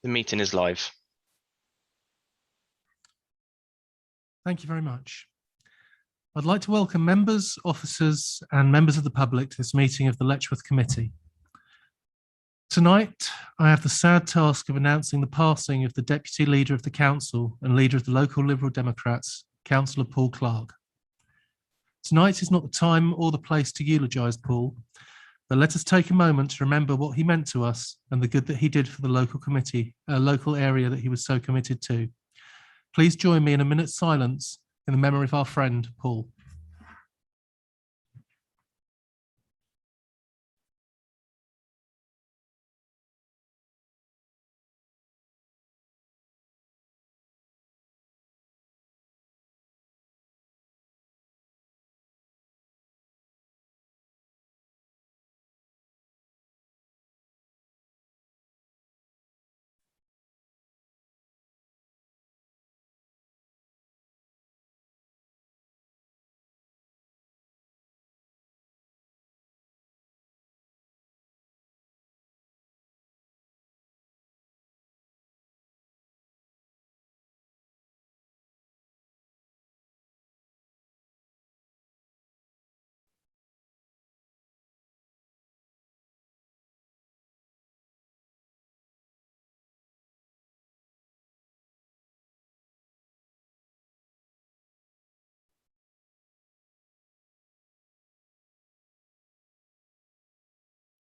The meeting is live. Thank you very much. I'd like to welcome members, officers, and members of the public to this meeting of the Letchworth Committee. Tonight, I have the sad task of announcing the passing of the Deputy Leader of the Council and Leader of the local Liberal Democrats, Councillor Paul Clark. Tonight is not the time or the place to eulogise Paul, but let us take a moment to remember what he meant to us and the good that he did for the local committee, local area that he was so committed to. Please join me in a minute's silence in the memory of our friend, Paul.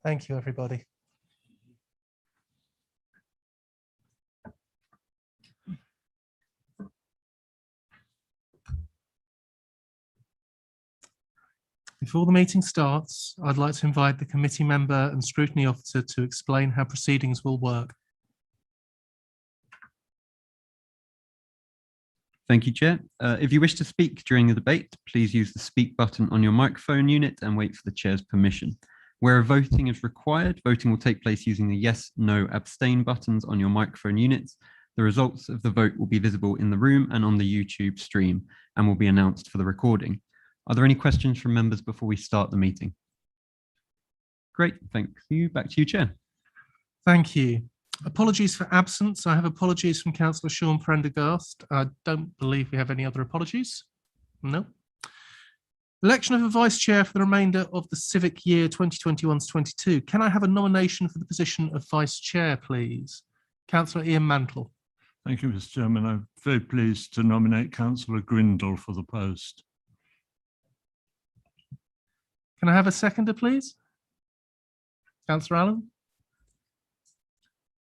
Thank you, everybody. Before the meeting starts, I'd like to invite the committee member and scrutiny officer to explain how proceedings will work. Thank you, Chair. If you wish to speak during the debate, please use the speak button on your microphone unit and wait for the Chair's permission. Where voting is required, voting will take place using the yes, no, abstain buttons on your microphone units. The results of the vote will be visible in the room and on the YouTube stream and will be announced for the recording. Are there any questions from members before we start the meeting? Great, thank you. Back to you, Chair. Thank you. Apologies for absence. I have apologies from Councillor Sean Prendergast. I don't believe we have any other apologies. No. Election of a Vice Chair for the remainder of the civic year 2021-22. Can I have a nomination for the position of Vice Chair, please? Councillor Ian Mantle. Thank you, Mr. Chairman. I'm very pleased to nominate Councillor Grindle for the post. Can I have a seconder, please? Councillor Allen.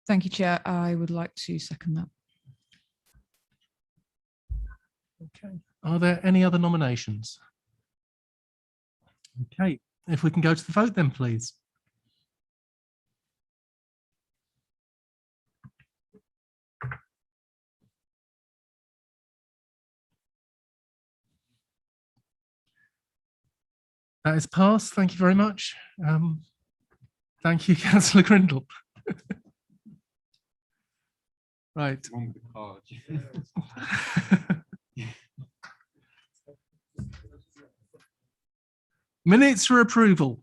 Thank you, Chair. I would like to second that. Okay. Are there any other nominations? Okay. If we can go to the vote then, please. That is passed. Thank you very much. Thank you, Councillor Grindle. Right. Minutes for approval.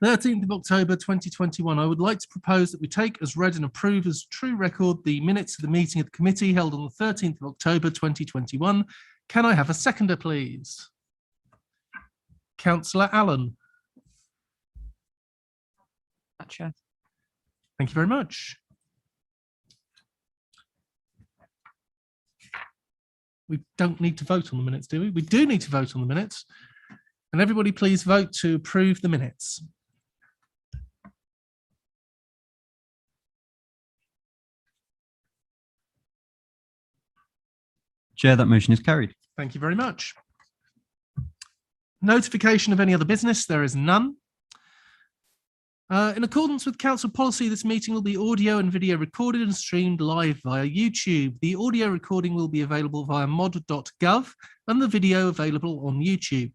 13th of October 2021. I would like to propose that we take as read and approve as true record the minutes of the meeting of the committee held on the 13th of October 2021. Can I have a seconder, please? Councillor Allen. Chair. Thank you very much. We don't need to vote on the minutes, do we? We do need to vote on the minutes. And everybody please vote to approve the minutes. Chair, that motion is carried. Thank you very much. Notification of any other business, there is none. In accordance with council policy, this meeting will be audio and video recorded and streamed live via YouTube. The audio recording will be available via mod.gov and the video available on YouTube.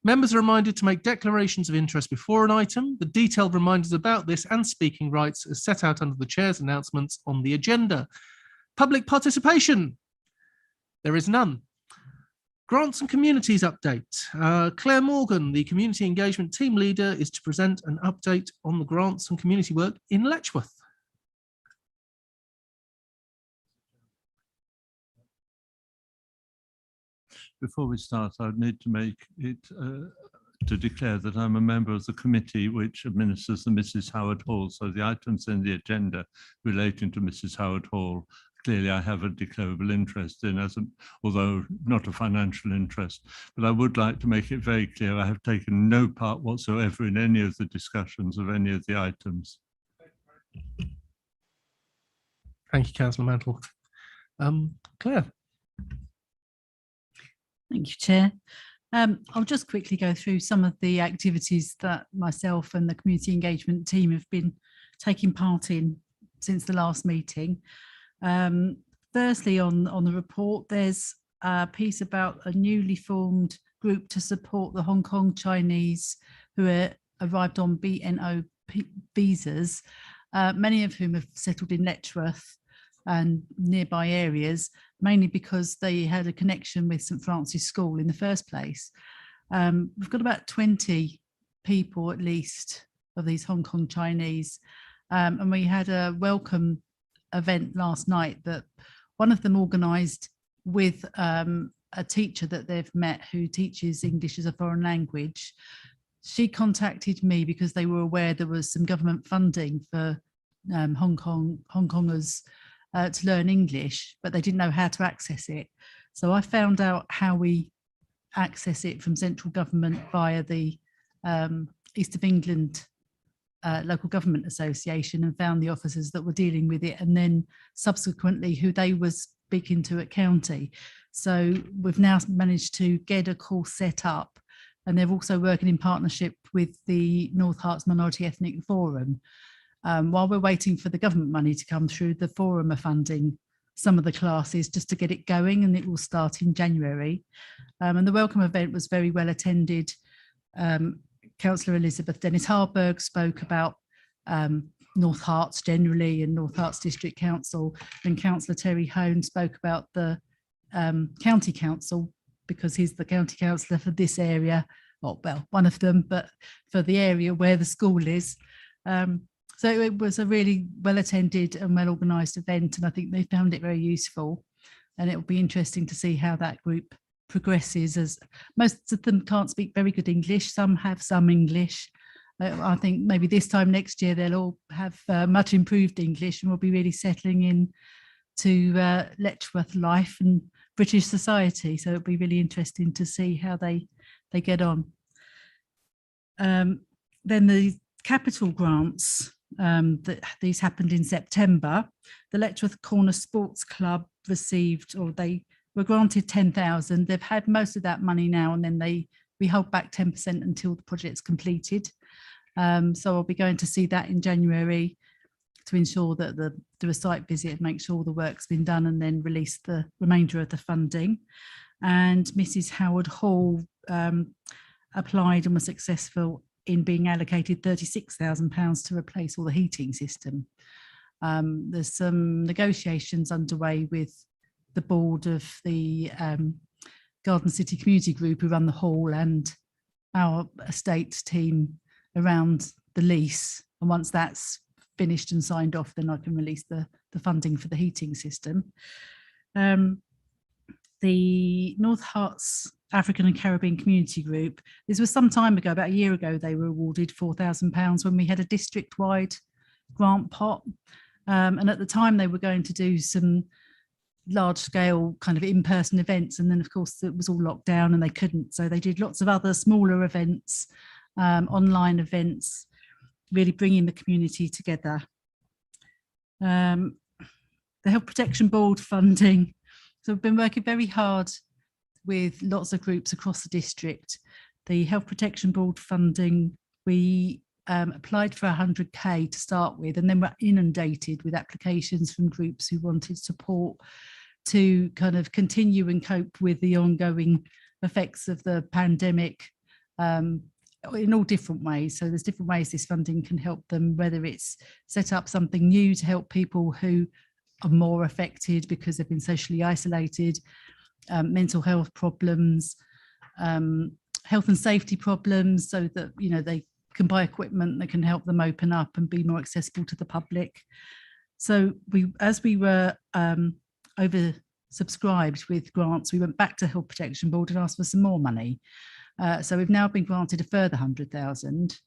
Members are reminded to make declarations of interest before an item. The detailed reminders about this and speaking rights are set out under the Chair's announcements on the agenda. Public participation. There is none. Grants and Communities update. Claire Morgan, the Community Engagement Team Leader, is to present an update on the grants and community work in Letchworth. Before we start, I would need to make it to declare that I'm a member of the committee which administers the Mrs. Howard Hall. So the items in the agenda relating to Mrs. Howard Hall, clearly I have a declarable interest in, although not a financial interest. But I would like to make it very clear I have taken no part whatsoever in any of the discussions of any of the items. Thank you, Councillor Mantle. Claire. Thank you, Chair. I'll just quickly go through some of the activities that myself and the community engagement team have been taking part in since the last meeting. Firstly, on the report, there's a piece about a newly formed group to support the Hong Kong Chinese who arrived on BNO visas, many of whom have settled in Letchworth and nearby areas, mainly because they had a connection with St Francis School in the first place. We've got about 20 people at least of these Hong Kong Chinese, and we had a welcome event last night that one of them organised with a teacher that they've met who teaches English as a foreign language. She contacted me because they were aware there was some government funding for Hong Kongers to learn English, but they didn't know how to access it. So I found out how we access it from central government via the East of England Local Government Association, and found the officers that were dealing with it, and then subsequently who they were speaking to at county. So we've now managed to get a course set up, and they're also working in partnership with the North Herts Minority Ethnic Forum. While we're waiting for the government money to come through, the forum are funding some of the classes just to get it going, and it will start in January. And the welcome event was very well attended. Councillor Elizabeth Dennis-Harburg spoke about North Herts generally and North Herts District Council, and Councillor Terry Hone spoke about the County Council, because he's the County Councillor for this area, well, one of them, but for the area where the school is. So it was a really well attended and well organised event, and I think they found it very useful, and it will be interesting to see how that group progresses, as most of them can't speak very good English. Some have some English. I think maybe this time next year they'll all have much improved English, and we'll be really settling in to Letchworth life and British society. So it'll be really interesting to see how they get on. Then the capital grants, these happened in September. The Letchworth Corner Sports Club received, or they were granted 10,000. They've had most of that money now, and then we hold back 10% until the project's completed. So I'll be going to see that in January to ensure that do a site visit and make sure the work's been done, and then release the remainder of the funding. And Mrs. Howard Hall applied and was successful in being allocated £36,000 to replace all the heating system. There's some negotiations underway with the board of the Garden City Community Group who run the hall, and our estates team around the lease. And once that's finished and signed off, then I can release the funding for the heating system. The North Herts African and Caribbean Community Group, this was some time ago, about a year ago, they were awarded £4,000 when we had a district-wide grant pot. And at the time they were going to do some large-scale kind of in-person events, and then of course it was all locked down and they couldn't. So they did lots of other smaller events, online events, really bringing the community together. The Health Protection Board funding. So we've been working very hard with lots of groups across the district. The Health Protection Board funding, we applied for 100k to start with, and then we're inundated with applications from groups who wanted support to kind of continue and cope with the ongoing effects of the pandemic in all different ways. So there's different ways this funding can help them, whether it's set up something new to help people who are more affected because they've been socially isolated, mental health problems, health and safety problems, so that they can buy equipment that can help them open up and be more accessible to the public. So as we were over subscribed with grants. We went back to Health Protection Board and asked for some more money. So we've now been granted a further 100,000.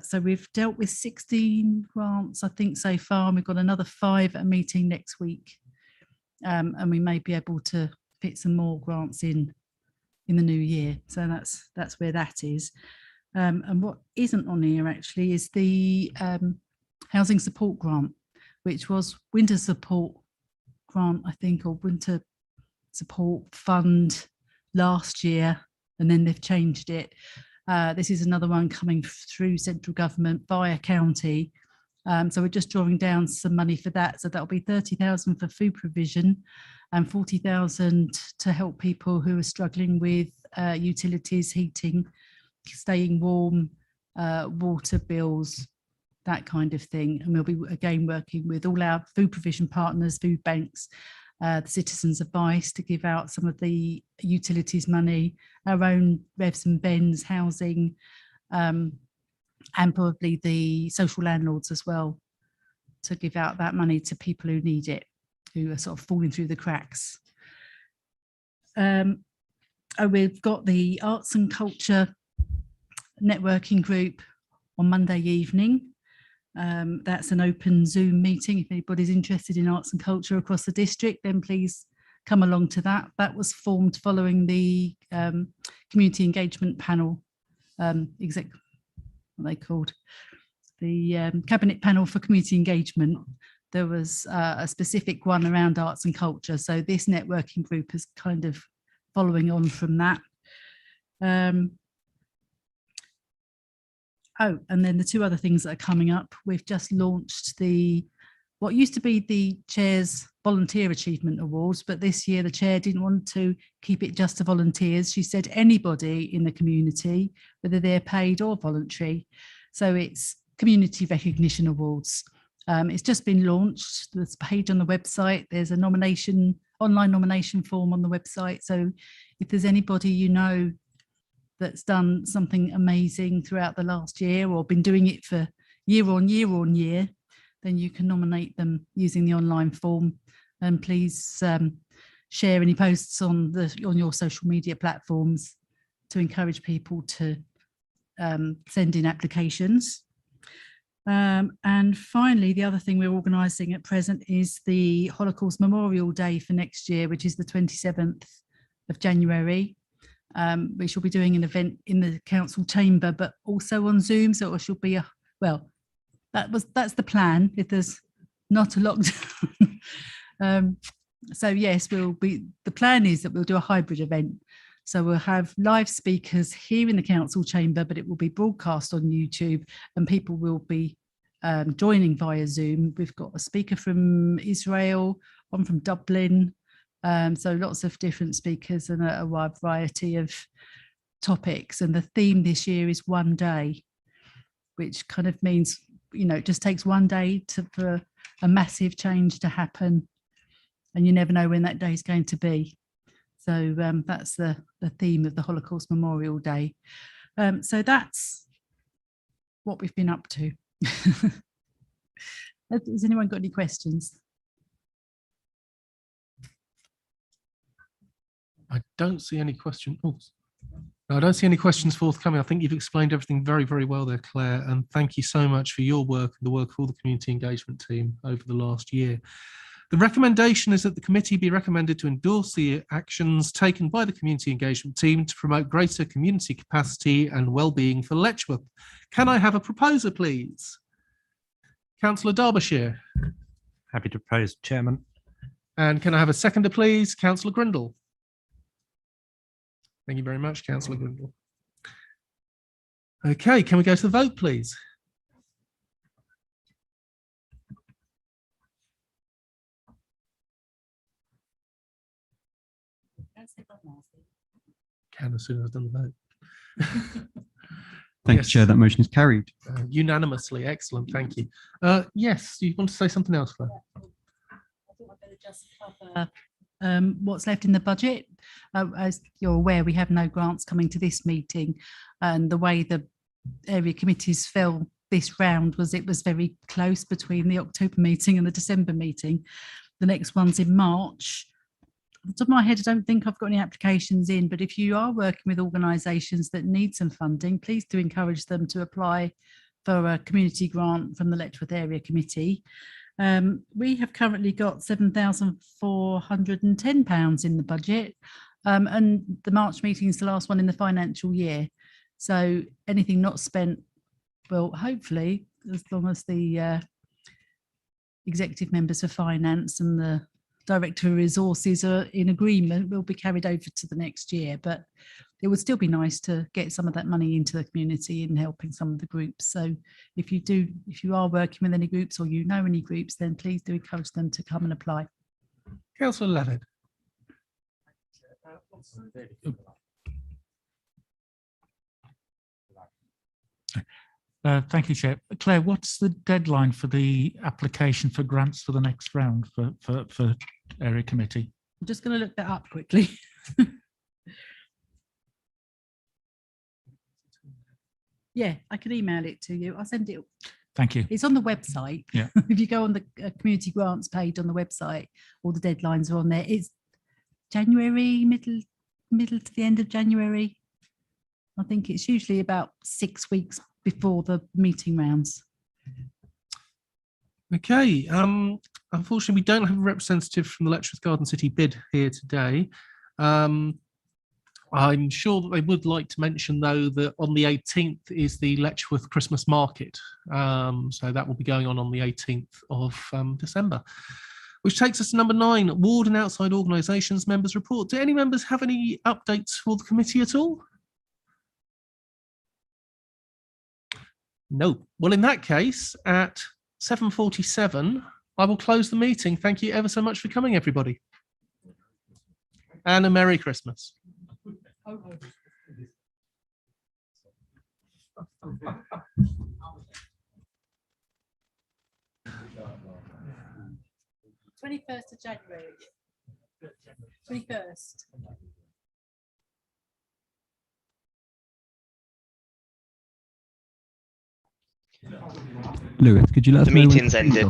So we've dealt with 16 grants, I think, so far, and we've got another 5 at a meeting next week. And we may be able to fit some more grants in the new year. So that's where that is. And what isn't on here actually is the housing support grant, which was winter support grant, I think, or winter support fund last year, and then they've changed it. This is another one coming through central government via county. So we're just drawing down some money for that. So that'll be 30,000 for food provision and 40,000 to help people who are struggling with utilities, heating, staying warm, water bills, that kind of thing. And we'll be again working with all our food provision partners, food banks, the Citizens Advice to give out some of the utilities money, our own Revs and Bens housing, and probably the social landlords as well, to give out that money to people who need it, who are sort of falling through the cracks. We've got the Arts and Culture networking group on Monday evening. That's an open Zoom meeting. If anybody's interested in arts and culture across the district, then please come along to that. That was formed following the community engagement panel, what are they called? The Cabinet Panel for Community Engagement. There was a specific one around arts and culture. So this networking group is kind of following on from that. Oh, and then the 2 other things that are coming up. We've just launched what used to be the Chair's Volunteer Achievement Awards, but this year the Chair didn't want to keep it just to volunteers. She said anybody in the community, whether they're paid or voluntary. So it's Community Recognition Awards. It's just been launched. There's a page on the website. There's an online nomination form on the website. So if there's anybody you know that's done something amazing throughout the last year or been doing it for year on year, then you can nominate them using the online form. And please share any posts on your social media platforms to encourage people to send in applications. And finally, the other thing we're organising at present is the Holocaust Memorial Day for next year, which is the 27th of January. We shall be doing an event in the council chamber, but also on Zoom. So it shall be that's the plan if there's not a lockdown. So yes, the plan is that we'll do a hybrid event. So we'll have live speakers here in the council chamber, but it will be broadcast on YouTube and people will be joining via Zoom. We've got a speaker from Israel, one from Dublin. So lots of different speakers and a wide variety of topics. And the theme this year is one day, which kind of means, it just takes one day for a massive change to happen. And you never know when that day is going to be. So that's the theme of the Holocaust Memorial Day. So that's what we've been up to. Has anyone got any questions? I don't see any questions. Oh, no, I don't see any questions forthcoming. I think you've explained everything very, very well there, Claire. And thank you so much for your work and the work of all the community engagement team over the last year. The recommendation is that the committee be recommended to endorse the actions taken by the community engagement team to promote greater community capacity and well-being for Letchworth. Can I have a proposer, please? Councillor Derbyshire. Happy to propose, Chairman. And can I have a seconder, please? Councillor Grindle. Thank you very much, Councillor Grindle. Okay, can we go to the vote, please? Can as soon as I've done the vote. Thank Yes. you, Chair. That motion is carried. Unanimously, excellent, thank you. Yes, you want to say something else, Claire? I thought I'd better just cover what's left in the budget. As you're aware, we have no grants coming to this meeting, and the way the area committees fell this round was it was very close between the October meeting and the December meeting. The next one's in March, the top of my head, I don't think I've got any applications in, but if you are working with organisations that need some funding, please do encourage them to apply for a community grant from the Letchworth Area Committee. We have currently got £7,410 in the budget, and the March meeting is the last one in the financial year. So anything not spent, well, hopefully, as long as the executive members of finance and the director of resources are in agreement, will be carried over to the next year. But it would still be nice to get some of that money into the community and helping some of the groups. So if you are working with any groups or you know any groups, then please do encourage them to come and apply. Councillor Levitt. Thank you, Chair. Claire, what's the deadline for the application for grants for the next round for Area Committee? I'm just going to look that up quickly. Yeah, I can email it to you. I'll send it. Thank you. It's on the website. Yeah. If you go on the community grants page on the website, all the deadlines are on there. It's January, middle to the end of January. I think it's usually about 6 weeks before the meeting rounds. Okay. Unfortunately, we don't have a representative from the Letchworth Garden City bid here today. I'm sure that they would like to mention, though, that on the 18th is the Letchworth Christmas Market. So that will be going on the 18th of December, which takes us to number 9, ward and outside organisations members report. Do any members have any updates for the committee at all? No. Well, in that case, at 7:47, I will close the meeting. Thank you ever so much for coming, everybody. And a Merry Christmas. 21st of January. 21st. Lewis, could you let us The know when meeting's ended.